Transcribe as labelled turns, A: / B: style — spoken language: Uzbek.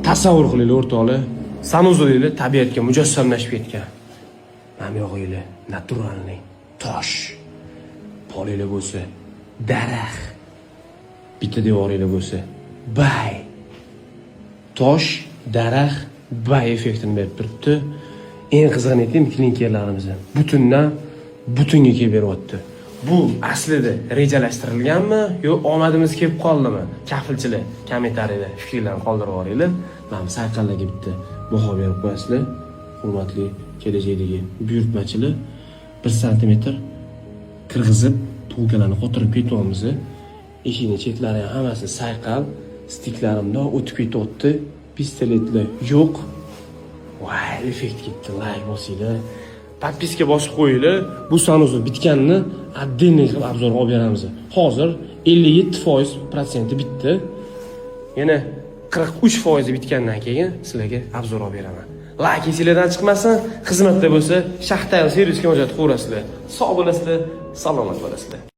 A: Tasavvur qilaylik o'rtoqlar. Sanuzlar tabiatga mujassamlashib ketgan. Mana bu yog'inglar naturalniy tosh. Polinglar bo'lsa daraxt. Bitta devoringlar bo'lsa bay. Tosh, daraxt, bay effektini berib turibdi. Eng qizig'i klinkerlarimiz butunga kelib beryapti. Bu aslida rejalashtirilganmi yo omadimiz kelib qoldimi? Kafilchilar kommentariyada fikrlarni qoldirib yuboringlar. Mana sayqallarga bitta baho berib qo'yasizlar. Hurmatli kelajakdagi buyurtmachilar 1 sm kirg'izib to'lkalarni qotirib ketyapmiz. Eshikni chetlari ham hammasi sayqal, stiklarimda o'tib ketyapti. Pistoletlar yo'q. Voy, effekt ketdi. Like bosinglar. Podpiska bosib qo'yinglar. Bu sanuzning bitganini отдельный qilib obzor olib beramiz. Hozir 57% bitdi. Yana 43% bitgandan keyin sizlarga obzor olib beraman. Like esinglardan chiqmasin, xizmatda bo'lsa, Shaxtayl servisga murojaat qilaverasizlar. Sog' bo'lasizlar, salomat bo'lasizlar.